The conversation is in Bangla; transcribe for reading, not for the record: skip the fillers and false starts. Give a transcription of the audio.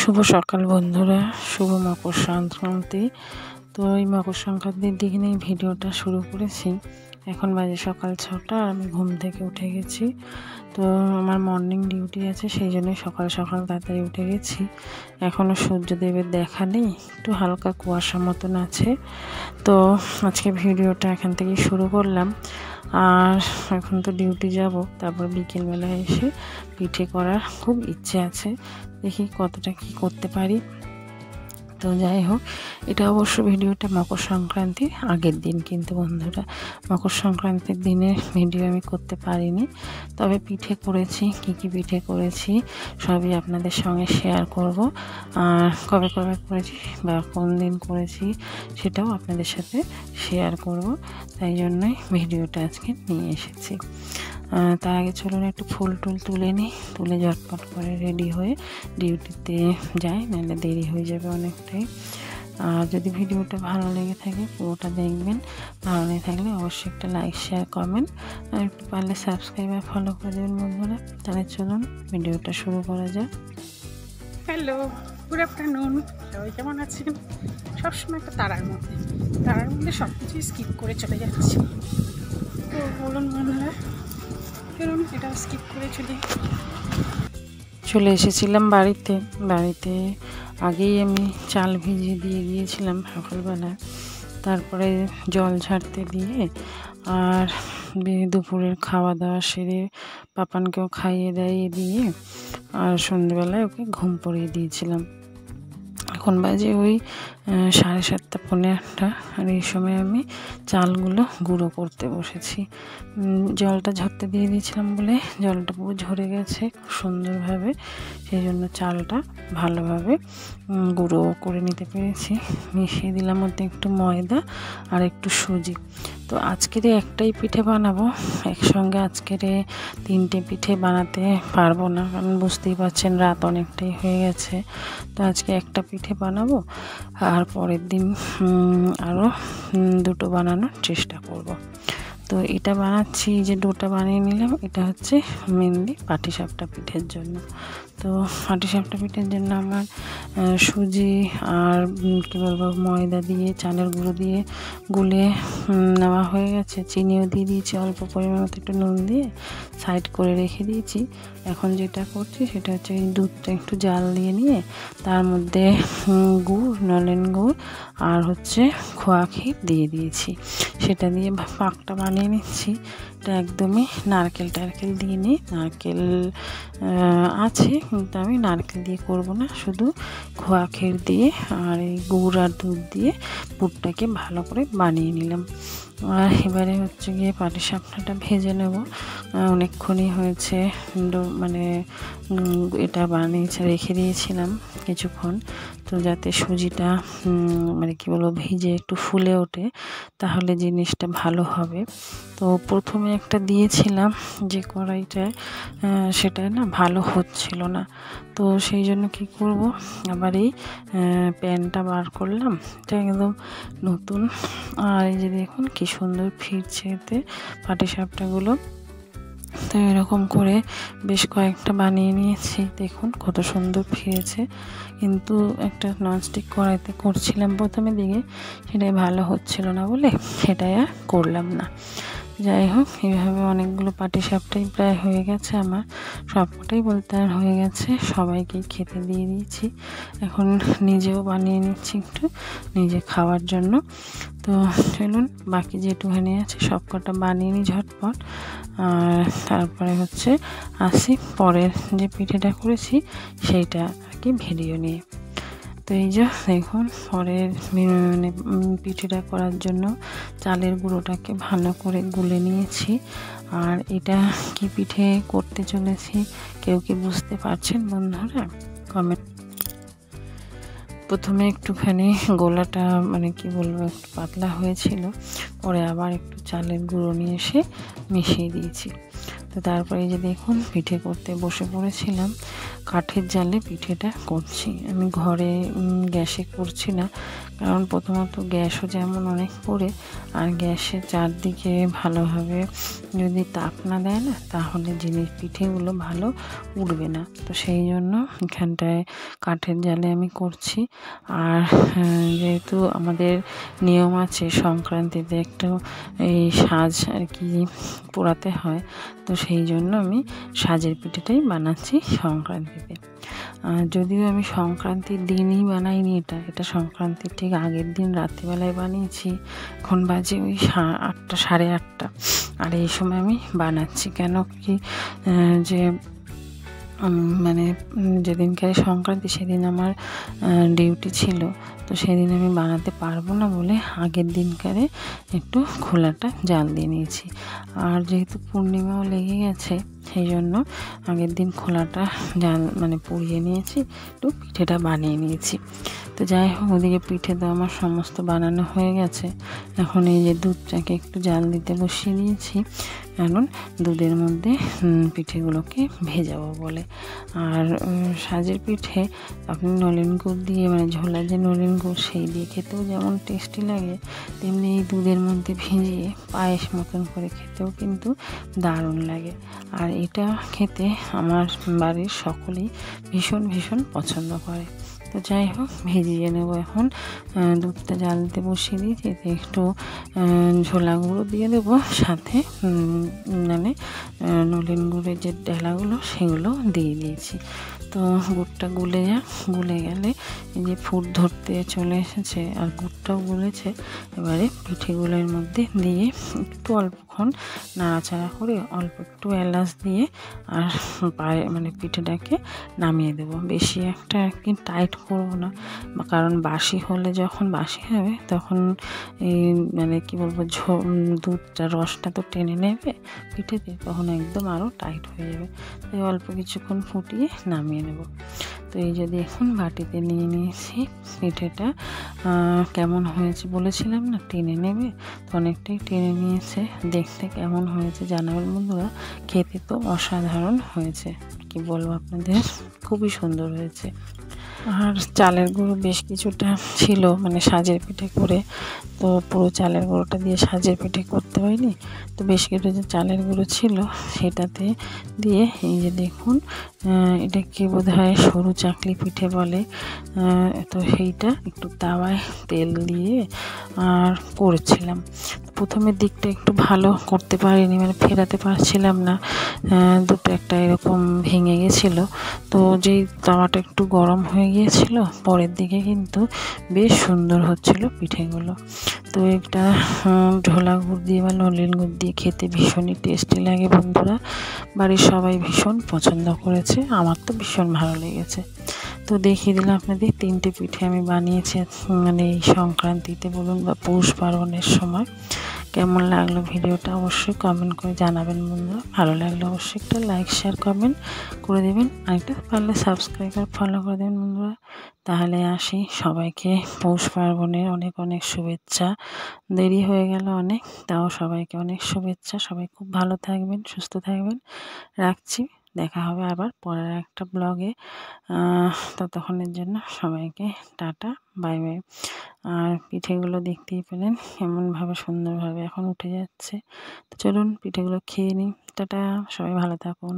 শুভ সকাল বন্ধুরা, শুভ মকর সংক্রান্তি। তো এই মকর সংক্রান্তির দিনে ভিডিওটা শুরু করেছি। এখন বাজে সকাল 6টা আর আমি ঘুম থেকে উঠে গেছি। তো আমার মর্নিং ডিউটি আছে, সেই জন্যই সকাল সকাল তাড়াতাড়ি উঠে গেছি। এখনও সূর্যদেবের দেখা নেই, একটু হালকা কুয়াশা মতন আছে। তো আজকে ভিডিওটা এখান থেকেই শুরু করলাম। আর এখন তো ডিউটি যাব, তারপর বিকেলবেলায় এসে পিঠে করার খুব ইচ্ছে আছে, দেখি কতটা কি করতে পারি। তো যাই হোক, এটা অবশ্য ভিডিওটা মকর সংক্রান্তির আগের দিন, কিন্তু বন্ধুরা মকর সংক্রান্তির দিনে ভিডিও আমি করতে পারিনি। তবে পিঠে করেছি, কি পিঠে করেছি সবই আপনাদের সঙ্গে শেয়ার করব। আর কবে করেছি বা কোন দিন করেছি সেটাও আপনাদের সাথে শেয়ার করব, তাই জন্যই ভিডিওটা আজকে নিয়ে এসেছি। তার আগে চলুন একটু ফুল টুল তুলে নিই, তুলে ঝটপট করে রেডি হয়ে ডিউটিতে যাই, নাহলে দেরি হয়ে যাবে অনেকটাই। আর যদি ভিডিওটা ভালো লেগে থাকে পুরোটা দেখবেন, ভালো লেগে থাকলে অবশ্যই একটা লাইক শেয়ার কমেন্ট আর একটু পারলে সাবস্ক্রাইব আর ফলো করে দেবেন বন্ধুরা। তাহলে চলুন ভিডিওটা শুরু করা যাক। হ্যালো, গুড আফটারনুন, সবাই কেমন আছেন? সবসময় একটা তারার মধ্যে সব কিছুই স্কিপ করে চলে যাচ্ছি। তো বলুন বন্ধুরা, চলুন এটা স্কিপ করে চলে এসেছিলাম বাড়িতে। আগেই আমি চাল ভিজিয়ে দিয়ে গিয়েছিলাম সকালবেলা, তারপরে জল ঝাড়তে দিয়ে আর দুপুরের খাওয়া দাওয়া সেরে পাপানকেও খাইয়ে দাইয়ে দিয়ে আর সন্ধ্যেবেলায় ওকে ঘুম পড়িয়ে দিয়েছিলাম। এখন বাজে ওই 7:30 পৌনে 8টা, আর এই সময় আমি চালগুলো গুঁড়ো করতে বসেছি। জলটা ঝরতে দিয়ে দিয়েছিলাম বলে জলটা পুরো ঝরে গেছে খুব সুন্দরভাবে, সেই জন্য চালটা ভালোভাবে গুঁড়ো করে নিতে পেরেছি। মিশিয়ে দিলাম মধ্যে একটু ময়দা আর একটু সুজি। তো আজকের একটাই পিঠে বানাবো, একসঙ্গে আজকের 3টে পিঠে বানাতে পারবো না, কারণ বুঝতেই পারছেন রাত অনেকটাই হয়ে গেছে। তো আজকে একটা পিঠে বানাবো, আর পরের দিন আরও 2টো বানানোর চেষ্টা করব। তো এটা বানাচ্ছি, যে ডোটা বানিয়ে নিলাম, এটা হচ্ছে মেনলি পাটিসাপটা পিঠের জন্য। তো পাটিসাপটা পিঠের জন্য আমার সুজি আর কী বলবো ময়দা দিয়ে চালের গুঁড়ো দিয়ে গুলে নেওয়া হয়ে গেছে, চিনিও দিয়ে দিয়েছি অল্প পরিমাণ মতো, একটু নুন দিয়ে সাইড করে রেখে দিয়েছি। এখন যেটা করছি সেটা হচ্ছে এই দুধটা একটু জাল দিয়ে নিয়ে তার মধ্যে গুড়, নলেন গুড় আর হচ্ছে খোয়া ক্ষীর দিয়ে দিয়েছি, সেটা দিয়ে পাকটা বানিয়ে নিচ্ছি। এটা একদমই নারকেল দিয়ে নিই, নারকেল আছে কিন্তু আমি নারকেল দিয়ে করব না, শুধু খোয়া ক্ষীর দিয়ে আর এই গুড় আর দুধ দিয়ে পুরটাকে ভালো করে বানিয়ে নিলাম। আর এবারে হচ্ছে গিয়ে পাটিসাপটাটা ভেজে নেব। অনেকক্ষণই হয়েছে, মানে এটা বানিয়েছে রেখে দিয়েছিলাম কিছুক্ষণ, তো যাতে সুজিটা মানে কী বলবো ভিজে একটু ফুলে ওঠে, তাহলে জিনিসটা ভালো হবে। তো প্রথমে একটা দিয়েছিলাম যে কড়াইটায়, সেটা না ভালো হচ্ছিল না, তো সেই জন্য কী করব, আবার এই প্যানটা বার করলাম, এটা একদম নতুন। আর এই যে দেখুন কি সুন্দর ফিরছে এতে পাটিসাপটাগুলো। তো এরকম করে বেশ কয়েকটা বানিয়ে নিয়েছি, দেখুন কত সুন্দর ফিরেছে। কিন্তু একটা ননস্টিক কড়াইতে করছিলাম প্রথমে দিকে, সেটাই ভালো হচ্ছিল না বলে সেটাই আর করলাম না। যাই হোক, এইভাবে অনেকগুলো পাটিসাপটাই প্রায় হয়ে গেছে আমার, সবকটাই বলতে আর হয়ে গেছে, সবাইকেই খেতে দিয়ে দিয়েছি। এখন নিজেও বানিয়ে নিচ্ছি একটু নিজে খাওয়ার জন্য। তো চলুন বাকি যেটুখানি আছে সব কটা বানিয়ে নিই ঝটপট, আর তারপরে হচ্ছে আসি পরের যে পিঠেটা করেছি সেইটা আর কি ভিডিও নিয়ে। তো এই যে দেখুন পরের মানে পিঠেটা করার জন্য চালের গুঁড়োটাকে ভালো করে গুলে নিয়েছি। আর এটা কি পিঠে করতে চলেছি কেউ কি বুঝতে পারছেন বন্ধুরা? কমেন্ট। প্রথমে একটুখানি গোলাটা মানে কি বলবো একটু পাতলা হয়েছিল, পরে আবার একটু চালের গুঁড়ো নিয়ে এসে মিশিয়ে দিয়েছি। তো তারপরে এই যে দেখুন পিঠে করতে বসে পড়েছিলাম। কাঠের জালে পিঠেটা করছি। আমি ঘরে গ্যাসে করছি না, কারণ প্রথমত গ্যাসও যেমন অনেক পড়ে, আর গ্যাসের চারদিকে ভালোভাবে যদি তাপ না দেয় না, তাহলে পিঠেগুলো ভালো উঠবে না। তো সেই জন্য এখানটায় কাঠের জালে আমি করছি। আর যেহেতু আমাদের নিয়ম আছে সংক্রান্তিতে একটু এই সাজ আর কি পোড়াতে হয়, তো সেই জন্য আমি সাজের পিঠেটাই বানাচ্ছি সংক্রান্তিতে। যদিও আমি সংক্রান্তির দিনই বানাইনি, এটা সংক্রান্তির ঠিক আগের দিন রাত্রিবেলায় বানিয়েছি। এখন বাজে ওই 8টা, 8:30। আর এই সময় আমি বানাচ্ছি কেন কি, যে মানে যেদিনকার সংক্রান্তি সেদিন আমার ডিউটি ছিল, তো সেদিন আমি বানাতে পারবো না বলে আগের দিনকারে একটু খোলাটা জাল দিয়ে নিয়েছি। আর যেহেতু পূর্ণিমাও লেগে গেছে, সেই জন্য আগের দিন খোলাটা জাল পুড়িয়ে নিয়েছি, একটু পিঠেটা বানিয়ে নিয়েছি। তো যাই হোক, ওদিকে পিঠে তো আমার সমস্ত বানানো হয়ে গেছে। এখন এই যে দুধটাকে একটু জাল দিতে বসিয়ে দিয়েছি, কারণ দুধের মধ্যে পিঠেগুলোকে ভেজাবো বলে। আর সাজের পিঠে আপনি নলেন গুড় দিয়ে, ঝোলা যে নলেন গুড়, সেই দিয়ে খেতেও যেমন টেস্টি লাগে, তেমনি এই দুধের মধ্যে ভিজিয়ে পায়েস মতন করে খেতেও কিন্তু দারুণ লাগে। আর এটা খেতে আমার বাড়ির সকলেই ভীষণ ভীষণ পছন্দ করে। তো যাই হোক, ভেজিয়ে নেবো এখন। দুধটা জাল দিতে বসিয়ে দিয়েছি, এতে একটু ঝোলা গুঁড়ো দিয়ে দেবো, সাথে নলেন গুড়ের যে ডেলাগুলো সেগুলো দিয়ে দিয়েছি। তো গুড়টা গুলে গেলে এই যে ফুট ধরতে চলে এসেছে, আর গুড়টাও গুলেছে। এবারে পিঠেগুলোর মধ্যে দিয়ে একটু অল্পক্ষণ নাড়াচাড়া করে অল্প একটু এলাচ দিয়ে আর পায়ে পিঠেটাকে নামিয়ে দেবো। বেশি একটা আর কি টাইট করবো না, কারণ বাসি হলে যখন বাসি হবে তখন এই কি বলবো, দুধটা রসটা তো টেনে নেবে পিঠেতে, তখন একদম আরও টাইট হয়ে যাবে। তাই অল্প কিছুক্ষণ ফুটিয়ে নামিয়ে নেব। তো এই যে দেখুন, বাটিতে নিয়ে নিয়েছি পিঠেটা। কেমন হয়েছে বলেছিলাম না টেনে নেবে, তো অনেকটাই টেনে নিয়েছে। দেখতে কেমন হয়েছে জানাবেন বন্ধুরা। খেতে তো অসাধারণ হয়েছে, কি বলবো আপনাদের, খুবই সুন্দর হয়েছে। আর চালের গুঁড়ো বেশ কিছুটা ছিল, সাজের পিঠে করে, তো পুরো চালের গুঁড়োটা দিয়ে সাজের পিঠে করতে হয়নি, তো বেশ কিছু যে চালের গুঁড়ো ছিল সেটাতে দিয়ে, এই যে দেখুন, এটাকে বোধহয় সরু চাকলি পিঠে বলে। তো সেইটা একটু তাওয়ায় তেল দিয়ে আর করেছিলাম। প্রথমের দিকটা একটু ভালো করতে পারিনি, ফেরাতে পারছিলাম না, দুটো একটা এরকম ভেঙে গেছিলো। তো যেই তাওয়াটা একটু গরম হয়ে গিয়েছিল, পরের দিকে কিন্তু বেশ সুন্দর হচ্ছিল পিঠেগুলো। তো এটা ঝোলা গুড় দিয়ে বা নলেন গুড় দিয়ে খেতে ভীষণই টেস্টি লাগে বন্ধুরা। বাড়ির সবাই ভীষণ পছন্দ করেছে, আমার তো ভীষণ ভালো লেগেছে। তো দেখিয়ে দিলাম আপনাদের 3টে পিঠে আমি বানিয়েছি এই সংক্রান্তিতে বলুন বা পৌষ পার্বণের সময়। কেমন লাগলো ভিডিওটা অবশ্যই কমেন্ট করে জানাবেন বন্ধুরা। ভালো লাগলে অবশ্যই একটা লাইক শেয়ার কমেন্ট করে দেবেন, আর একটা পারলে সাবস্ক্রাইব আর ফলো করে দেবেন বন্ধুরা। তাহলে আসি, সবাইকে পৌষ পার্বণের অনেক অনেক শুভেচ্ছা। দেরি হয়ে গেল অনেক, তাও সবাইকে অনেক শুভেচ্ছা। সবাই খুব ভালো থাকবেন, সুস্থ থাকবেন। রাখছি, দেখা হবে আবার পরের একটা ব্লগে। ততক্ষণের জন্য সবাইকে টাটা, বাই বাই। আর পিঠেগুলো দেখতেই পেলেন এমনভাবে সুন্দরভাবে এখন উঠে যাচ্ছে। তো চলুন পিঠেগুলো খেয়ে নিই। টাটা, সবাই ভালো থাকুন।